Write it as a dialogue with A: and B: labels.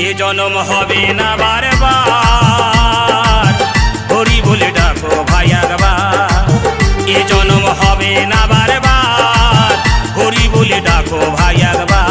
A: এ জনম হবে না বারবার, হরি বলে ডাকো ভাই একবার। এ জনম হবে না বারবার, হরি বলে ডাকো ভাই একবার।